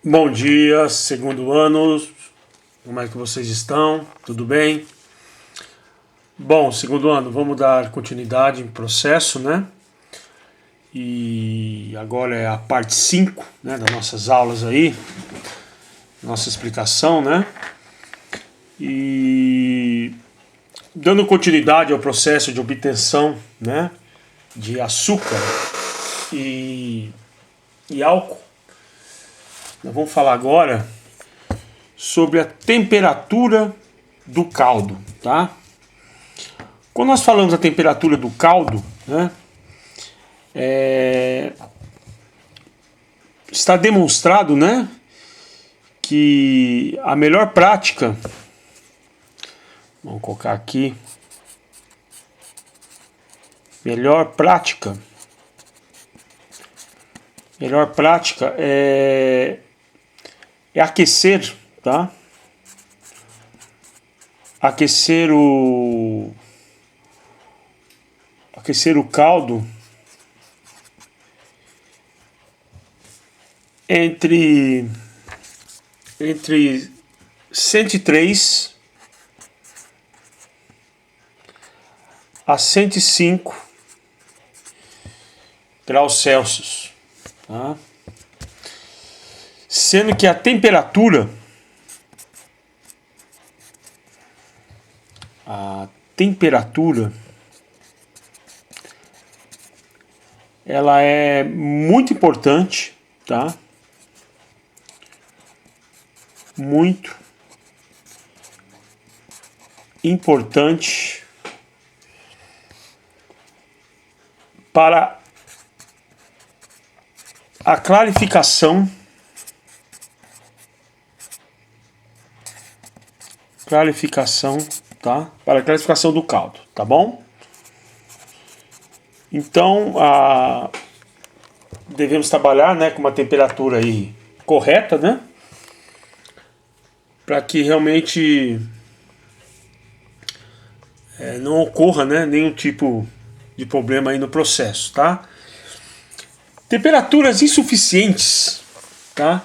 Bom dia, segundo ano, como é que vocês estão? Tudo bem? Bom, segundo ano, vamos dar continuidade em processo, né? E agora é a parte 5, né, das nossas aulas aí, nossa explicação, né? E dando continuidade ao processo de obtenção, né, de açúcar e, e álcool, nós vamos falar agora sobre a temperatura do caldo, tá? Quando nós falamos da temperatura do caldo, né, está demonstrado, né, que a melhor prática, vamos colocar aqui, melhor prática é aquecer, tá? Aquecer o caldo entre 103 a 105 graus Celsius, tá? Sendo que a temperatura ela é muito importante, tá? Muito importante para a clarificação tá? Para a clarificação do caldo, tá bom? Então, devemos trabalhar, né, com uma temperatura aí correta, né? Para que realmente não ocorra, né, nenhum tipo de problema aí no processo, tá? Temperaturas insuficientes, tá?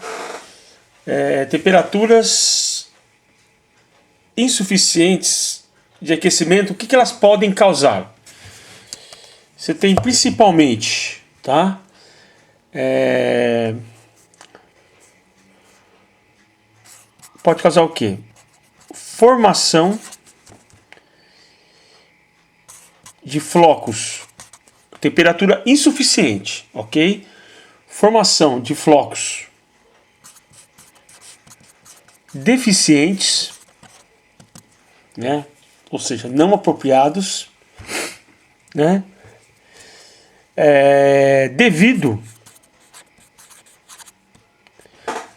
Temperaturas insuficientes de aquecimento, o que elas podem causar? Você tem principalmente, tá? Pode causar o quê? Formação de flocos, temperatura insuficiente, ok? Formação de flocos deficientes, né? Ou seja, não apropriados, né?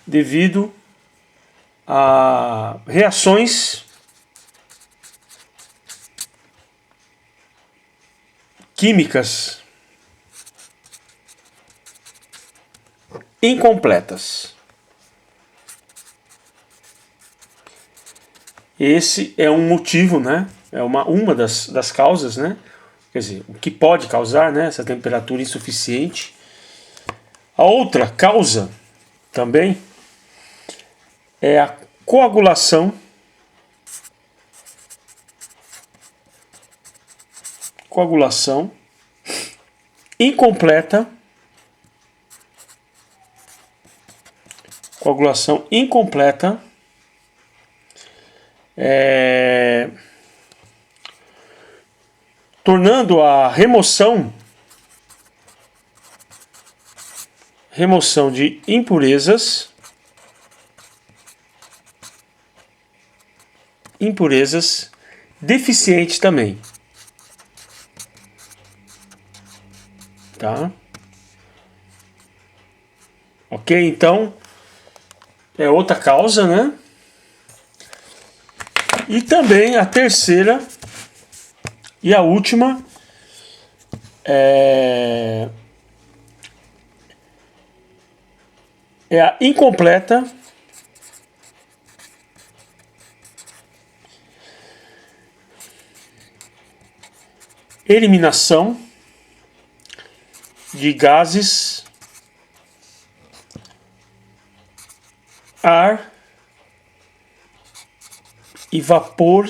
Devido a reações químicas incompletas. Esse é um motivo, né? É uma das causas, né? Quer dizer, o que pode causar, né, essa temperatura insuficiente. A outra causa também é a coagulação incompleta tornando a remoção de impurezas deficiente também, tá? Ok, então é outra causa, né? E também a terceira e a última é a incompleta eliminação de gases ar e vapor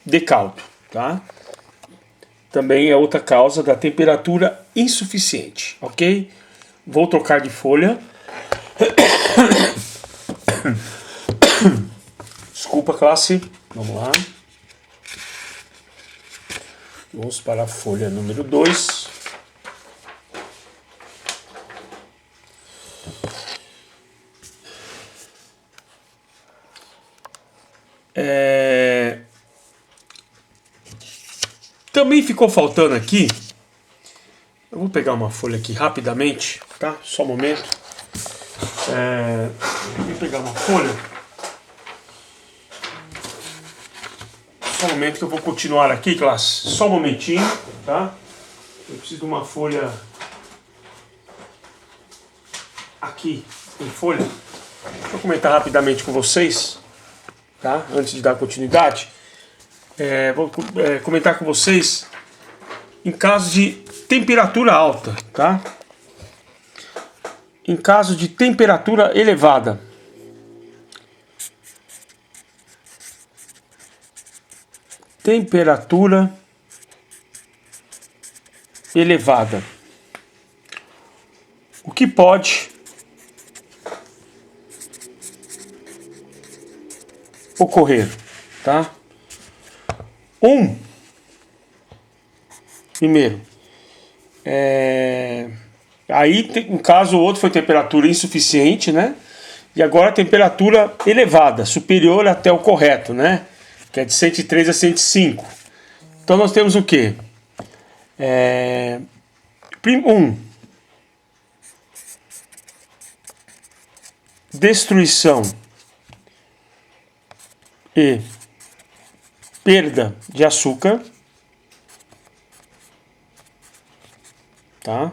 de caldo, tá? Também é outra causa da temperatura insuficiente, ok? Vou trocar de folha. Desculpa, classe. Vamos lá. Vamos para a folha número 2. Também ficou faltando aqui. Eu vou pegar uma folha aqui rapidamente, tá? Só um momento. Vou pegar uma folha. Só um momento que eu vou continuar aqui, classe. Só um momentinho, tá? Eu preciso de uma folha aqui, em folha. Deixa eu comentar rapidamente com vocês, tá? Antes de dar continuidade. Vou comentar com vocês em caso de temperatura alta, tá? Em caso de temperatura elevada. Temperatura elevada. O que pode ocorrer, tá? Primeiro, aí um caso ou outro foi temperatura insuficiente, né? E agora temperatura elevada, superior até o correto, né? Que é de 103 a 105. Então nós temos o quê? Destruição e perda de açúcar, tá?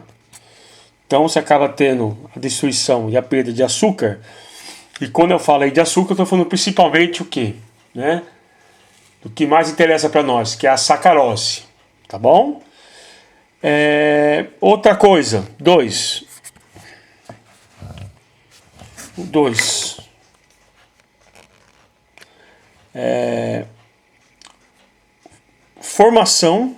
Então você acaba tendo a destruição e a perda de açúcar. E quando eu falo aí de açúcar, eu estou falando principalmente o quê? Né? O que mais interessa para nós, que é a sacarose, tá bom? Outra coisa, 2. Formação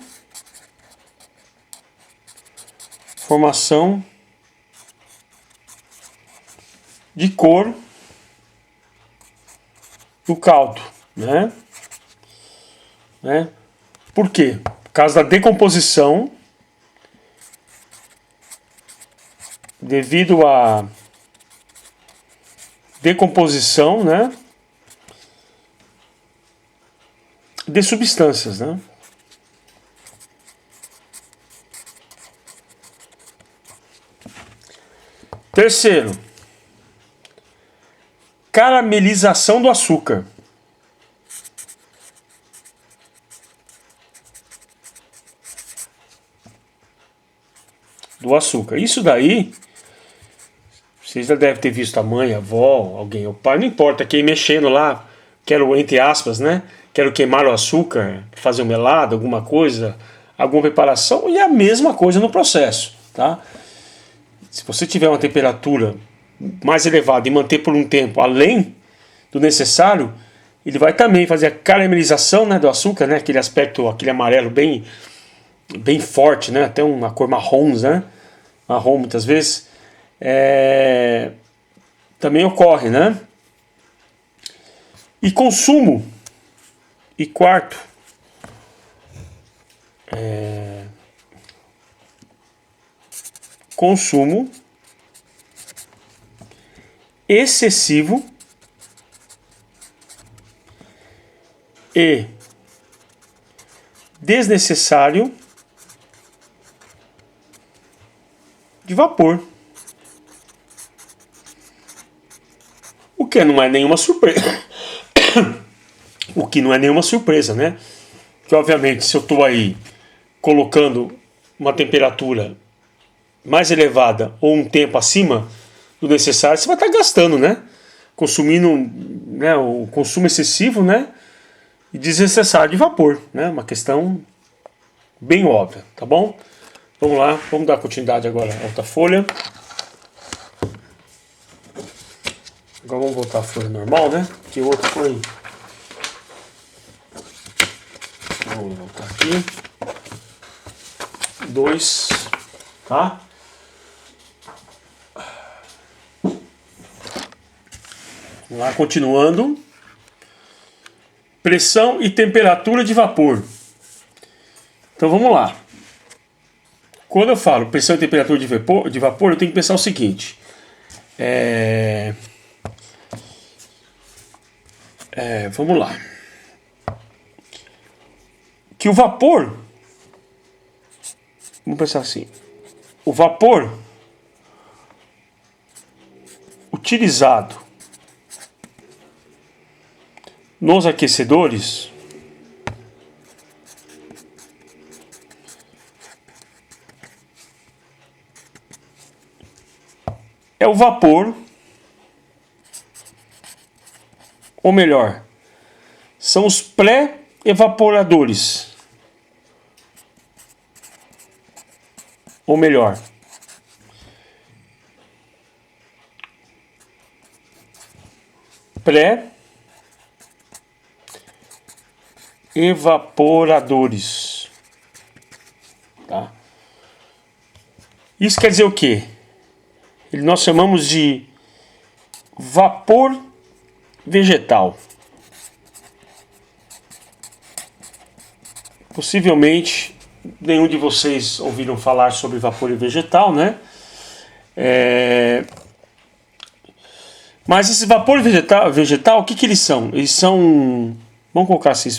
de cor do caldo, né? Por quê? Por causa da decomposição, devido à decomposição, né, de substâncias, né? Terceiro, caramelização do açúcar. Isso daí, vocês já devem ter visto a mãe, a avó, alguém, o pai, não importa, quem mexendo lá, quero, entre aspas, né? Quero queimar o açúcar, fazer um melado, alguma coisa, alguma preparação, e a mesma coisa no processo, tá? Se você tiver uma temperatura mais elevada e manter por um tempo além do necessário, ele vai também fazer a caramelização, né, do açúcar, né? Aquele aspecto, aquele amarelo bem forte, né? Até uma cor marrom, né? Marrom muitas vezes. Também ocorre, né? E consumo. E quarto, consumo excessivo e desnecessário de vapor. O que não é nenhuma surpresa. O que não é nenhuma surpresa, né? Que obviamente se eu estou aí colocando uma temperatura mais elevada ou um tempo acima do necessário, você vai estar gastando, né? Consumindo, né, o consumo excessivo, né? E desnecessário de vapor, né? Uma questão bem óbvia, tá bom? Vamos lá, vamos dar continuidade agora a outra folha. Agora vamos voltar a folha normal, né? Que o outro foi... Vamos voltar aqui. 2, tá? Vamos lá, continuando. Pressão e temperatura de vapor. Então vamos lá. Quando eu falo pressão e temperatura de vapor, eu tenho que pensar o seguinte. Vamos lá. Que o vapor... Vamos pensar assim. O vapor utilizado nos aquecedores é o vapor, ou melhor, são os pré-evaporadores. Ou melhor, pré-evaporadores. Tá? Isso quer dizer o quê? Nós chamamos de vapor vegetal. Possivelmente nenhum de vocês ouviram falar sobre vapor vegetal, né? Mas esses vapores vegetal, o que eles são? Eles são, vamos colocar assim,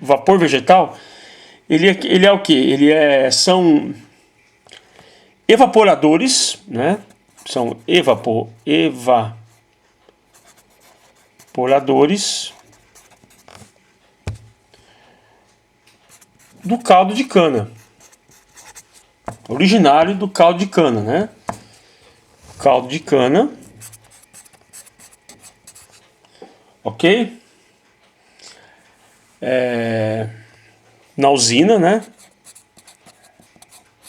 vapor vegetal, ele é o quê? São evaporadores, né? São evaporadores do caldo de cana, originário do caldo de cana, né? Caldo de cana, ok? Na usina, né?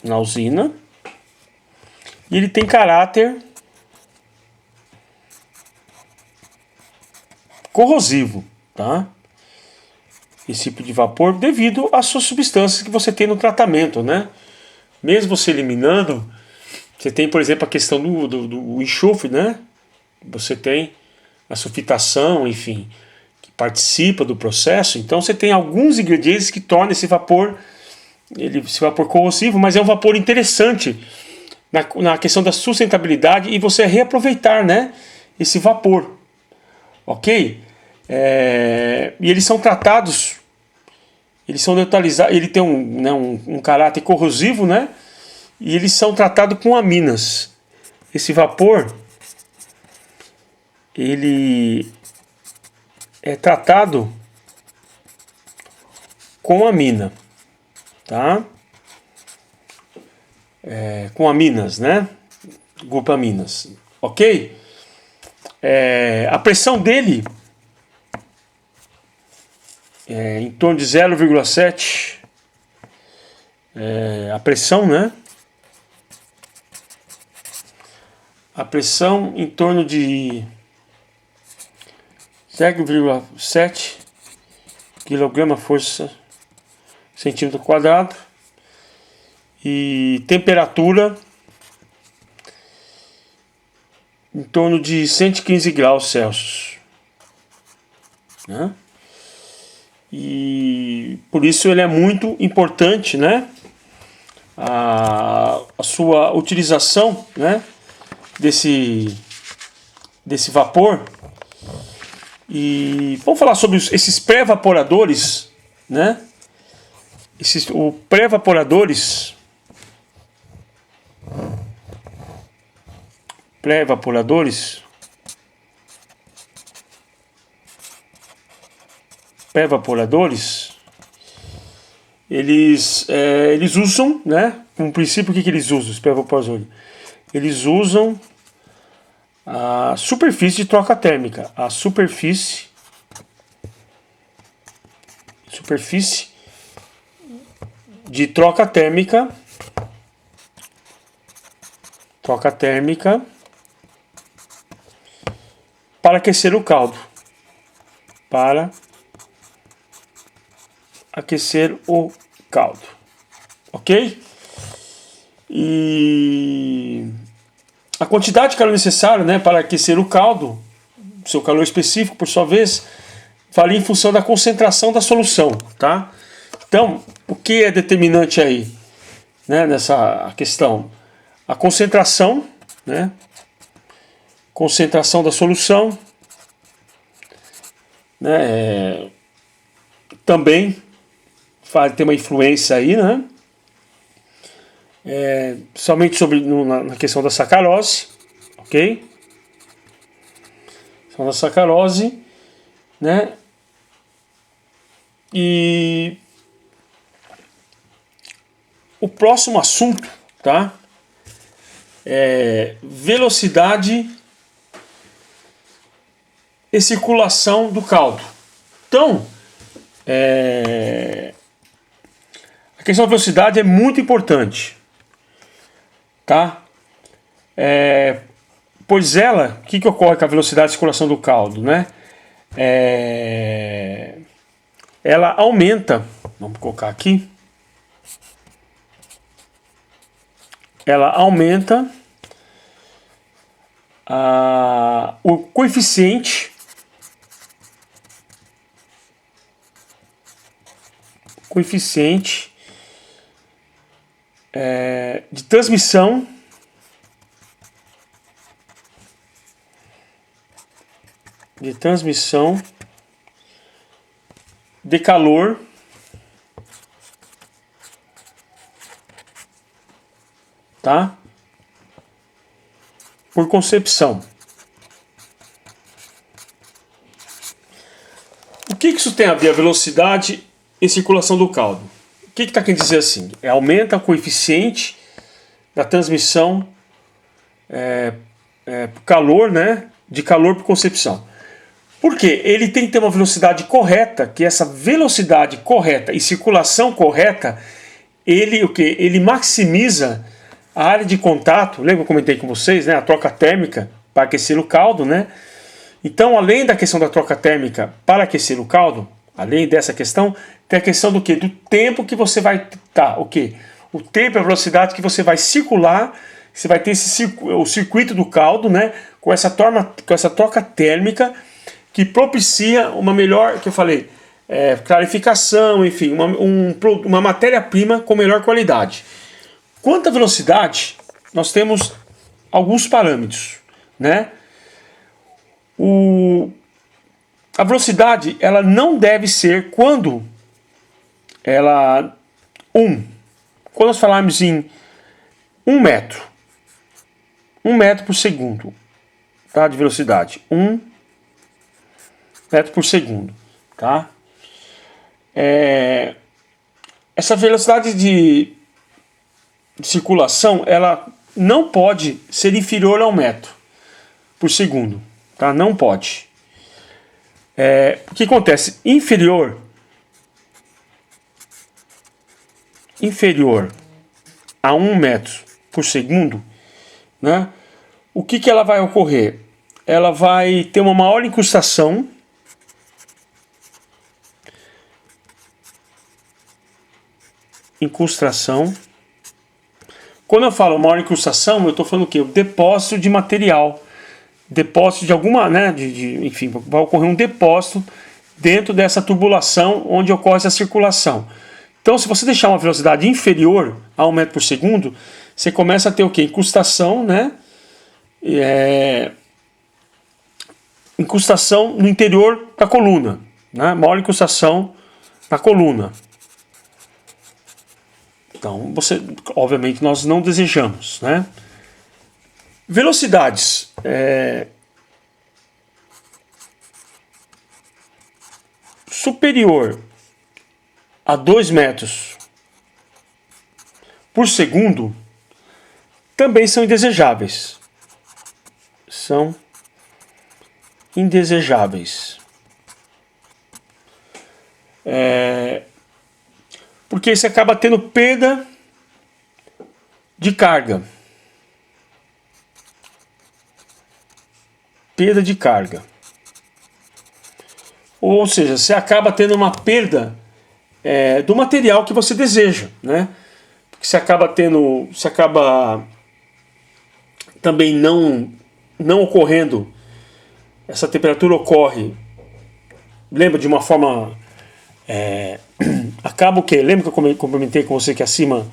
Na usina. E ele tem caráter corrosivo, tá? Esse tipo de vapor devido às suas substâncias que você tem no tratamento, né? Mesmo você eliminando, você tem, por exemplo, a questão do enxofre, né? Você tem a sulfitação, enfim, que participa do processo. Então você tem alguns ingredientes que tornam esse vapor corrosivo, mas é um vapor interessante na questão da sustentabilidade e você reaproveitar, né, esse vapor, ok? E eles são tratados, eles são neutralizados, ele tem um caráter corrosivo, né? E eles são tratados com aminas. Esse vapor, ele é tratado com amina, tá? Com aminas, né? Grupaminas, ok? A pressão dele é em torno de 0,7. A pressão, né? A pressão em torno de 0,7 kg/força centímetro quadrado. E temperatura em torno de 115 graus Celsius, né? E por isso ele é muito importante, né? A sua utilização, né? Desse vapor. E vamos falar sobre esses pré-evaporadores, né? O pré-evaporadores eles usam, né, um princípio. O que eles usam, os pré-evaporadores? Eles usam a superfície de troca térmica, a superfície de troca térmica, para aquecer o caldo. Para aquecer o caldo. Ok? E a quantidade de calor necessária, né, para aquecer o caldo, seu calor específico, por sua vez, varia em função da concentração da solução, tá? Então, o que é determinante aí, né, nessa questão? A concentração, né? Concentração da solução, né? Também tem uma influência aí, né? Somente na questão da sacarose, ok? Questão da sacarose, né? E o próximo assunto, tá? É velocidade e circulação do caldo. Então, a questão da velocidade é muito importante, tá? Pois o que ocorre com a velocidade de circulação do caldo, né? Ela aumenta, vamos colocar aqui, ela aumenta o coeficiente de transmissão de calor tá? Por concepção. O que isso tem a ver, a velocidade e circulação do caldo? O que está querendo dizer assim? Aumenta o coeficiente da transmissão calor, né? De calor por concepção. Por quê? Ele tem que ter uma velocidade correta, que essa velocidade correta e circulação correta, ele maximiza a área de contato. Lembra que eu comentei com vocês, né? A troca térmica para aquecer o caldo, né? Então, além da questão da troca térmica para aquecer o caldo, além dessa questão, tem a questão do quê? Do tempo que você vai estar, o quê? O tempo e a velocidade que você vai circular, você vai ter o circuito do caldo, né? Com essa troca térmica que propicia uma melhor, que eu falei, clarificação, enfim, uma matéria-prima com melhor qualidade. Quanto à velocidade, nós temos alguns parâmetros, né? A velocidade, ela não deve ser quando nós falarmos em 1 metro, 1 metro por segundo, tá? De velocidade, 1 metro por segundo, tá? Essa velocidade de circulação, ela não pode ser inferior a 1 metro por segundo, tá? Não pode. O que acontece? Inferior a 1 metro por segundo, né? O que ela vai ocorrer? Ela vai ter uma maior incrustação Quando eu falo maior incrustação, eu estou falando o quê? O depósito de material, depósito de alguma, né? Enfim, vai ocorrer um depósito dentro dessa tubulação onde ocorre essa circulação. Então, se você deixar uma velocidade inferior a 1 metro por segundo, você começa a ter o quê? Incrustação, né? Incrustação no interior da coluna, né? Maior incrustação na coluna. Então, obviamente, nós não desejamos, né? Velocidades. Superior a 2 metros por segundo também são indesejáveis. São indesejáveis. Porque você acaba tendo perda de carga. Perda de carga. Ou seja, você acaba tendo uma perda do material que você deseja, né? Porque você acaba também não ocorrendo, essa temperatura ocorre, lembra de uma forma, acaba o quê? Lembra que eu comentei com você que acima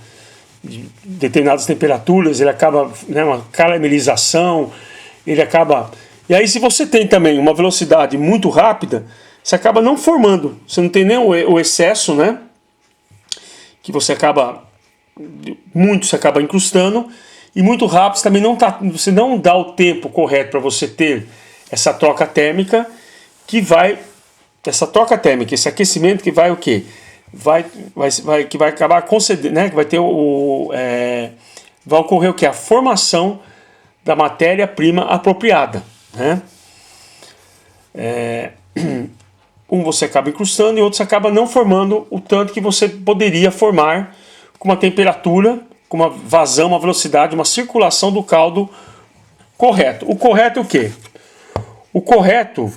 de determinadas temperaturas ele acaba, né, uma caramelização, ele acaba... E aí se você tem também uma velocidade muito rápida, você acaba não formando, você não tem nem o excesso, né, que você acaba incrustando, e muito rápido também você não dá o tempo correto para você ter essa troca térmica, esse aquecimento que vai o quê? Que vai acabar concedendo, né, que vai ter vai ocorrer o que? A formação da matéria-prima apropriada, né? Você acaba incrustando e outro você acaba não formando o tanto que você poderia formar com uma temperatura, com uma vazão, uma velocidade, uma circulação do caldo correto. O correto é o quê? O correto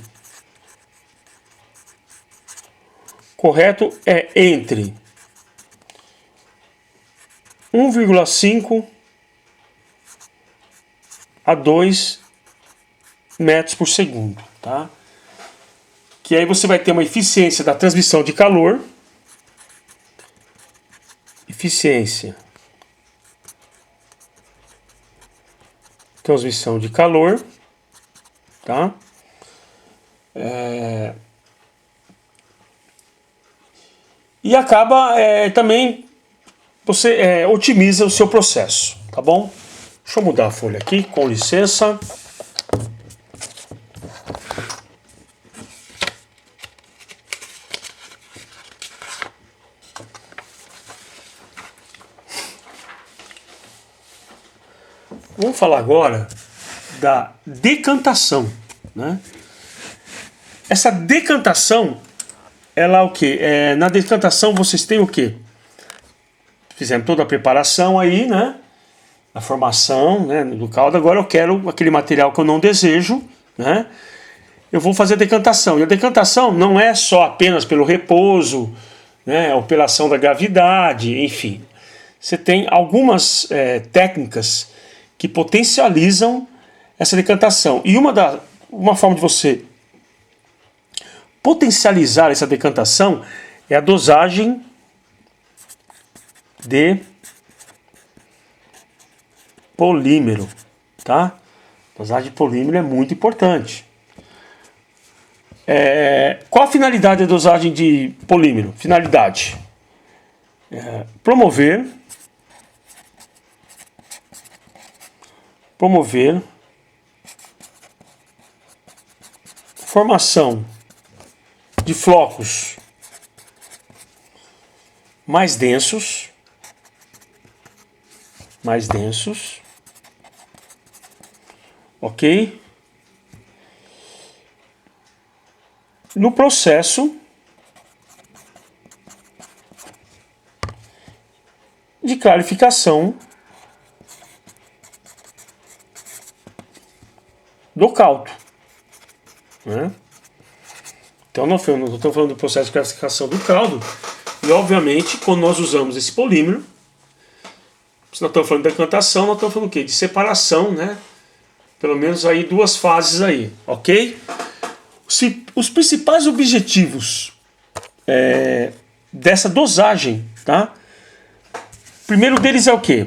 é entre 1,5 a 2 metros por segundo, tá? Que aí você vai ter uma eficiência da transmissão de calor, tá? E acaba também você otimiza o seu processo, tá bom? Deixa eu mudar a folha aqui, com licença. Vamos falar agora da decantação, né? Essa decantação, ela é o quê? Na decantação vocês têm o quê? Fizemos toda a preparação aí, né? A formação, né, do caldo. Agora eu quero aquele material que eu não desejo, né? Eu vou fazer a decantação. E a decantação não é só apenas pelo repouso, né, ou pela ação da gravidade, enfim. Você tem algumas técnicas que potencializam essa decantação. E uma forma de você potencializar essa decantação é a dosagem de polímero, tá? Dosagem de polímero é muito importante. Qual a finalidade da dosagem de polímero? Finalidade: promover formação de flocos mais densos, ok? No processo de clarificação do caldo, né? Então não estou falando do processo de clarificação do caldo, e obviamente quando nós usamos esse polímero, se nós estamos falando de decantação, nós estamos falando o quê? De separação, né? Pelo menos aí 2 fases aí, ok? Os principais objetivos dessa dosagem, tá? O primeiro deles é o quê?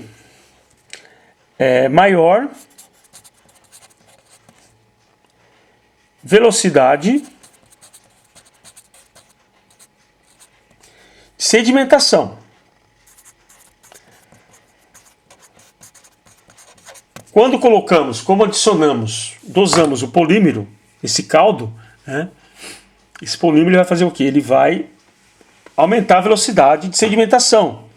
Maior velocidade de sedimentação. Quando dosamos o polímero, esse caldo, né, esse polímero vai fazer o quê? Ele vai aumentar a velocidade de sedimentação,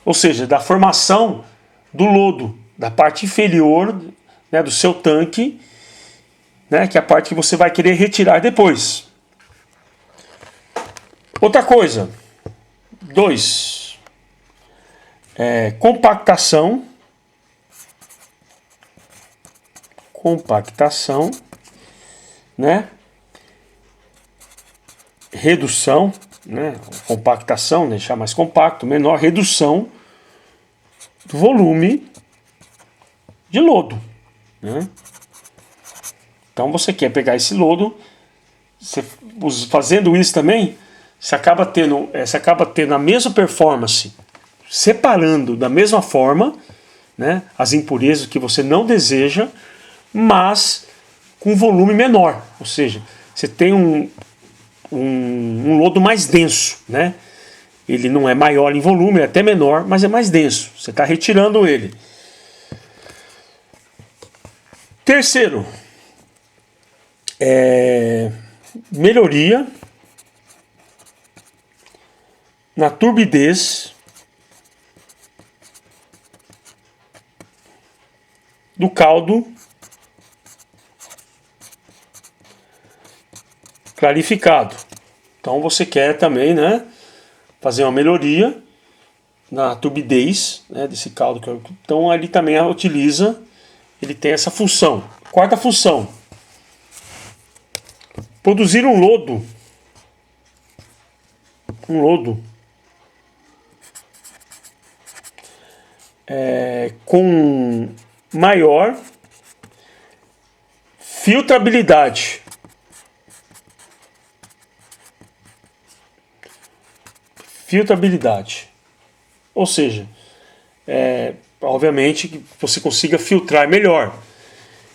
ou seja, da formação do lodo, da parte inferior, né, do seu tanque, né, que é a parte que você vai querer retirar depois. Outra coisa, 2, compactação, né? redução, né, compactação, deixar mais compacto, menor redução do volume de lodo, né? Então você quer pegar esse lodo, fazendo isso também, você acaba tendo a mesma performance, separando da mesma forma, né, as impurezas que você não deseja, mas com volume menor, ou seja, você tem um lodo mais denso, né? Ele não é maior em volume, é até menor, mas é mais denso. Você está retirando ele. Terceiro, melhoria na turbidez do caldo clarificado. Então você quer também, né, fazer uma melhoria na turbidez, né, desse caldo. Então ele também ele tem essa função. Quarta função: produzir um lodo com maior filtrabilidade. Ou seja, obviamente que você consiga filtrar melhor.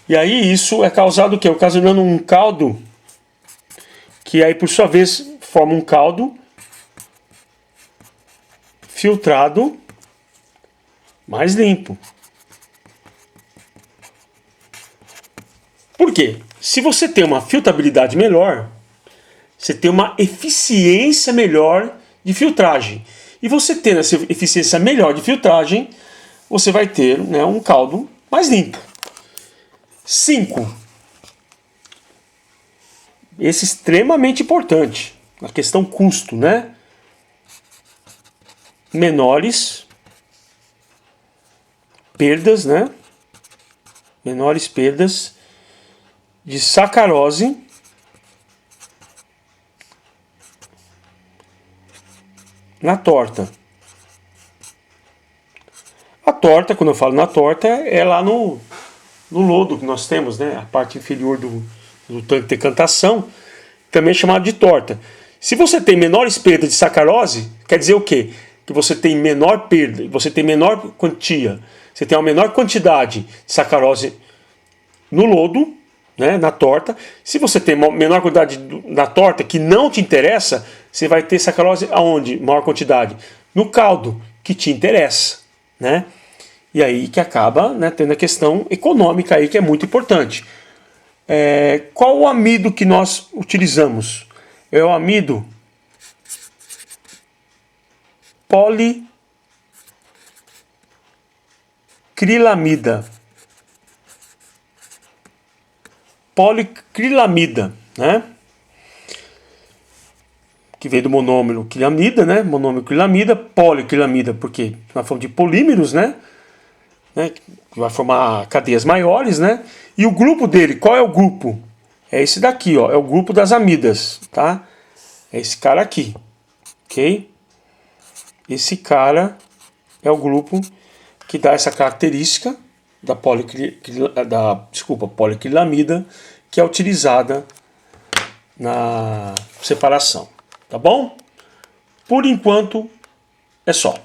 E aí isso é causado o quê? Ocasionando um caldo que aí por sua vez forma um caldo filtrado mais limpo. Por quê? Se você tem uma filtrabilidade melhor, você tem uma eficiência melhor de filtragem. E você tendo essa eficiência melhor de filtragem, você vai ter, né, um caldo mais limpo. 5. Esse é extremamente importante. A questão custo, né? Menores perdas, né? Menores perdas de sacarose na torta. A torta, quando eu falo na torta, é lá no lodo que nós temos, né? A parte inferior do tanque de decantação, também é chamado de torta. Se você tem menores perdas de sacarose, quer dizer o quê? Que você tem menor perda, você tem menor quantia, você tem uma menor quantidade de sacarose no lodo, né, na torta. Se você tem uma menor quantidade na torta que não te interessa, você vai ter sacarose aonde? Maior quantidade? No caldo, que te interessa, né? E aí que acaba, né, tendo a questão econômica aí, que é muito importante. Qual o amido que nós utilizamos? É o amido policrilamida. Policrilamida, né? Que vem do monômero quilamida, né? Monômero quilamida, policrilamida, porque nós falamos de polímeros, né? Que vai formar cadeias maiores, né? E o grupo dele, qual é o grupo? É esse daqui, ó, é o grupo das amidas, tá? É esse cara aqui, ok? Esse cara é o grupo que dá essa característica da policrilamida, que é utilizada na separação, tá bom? Por enquanto é só.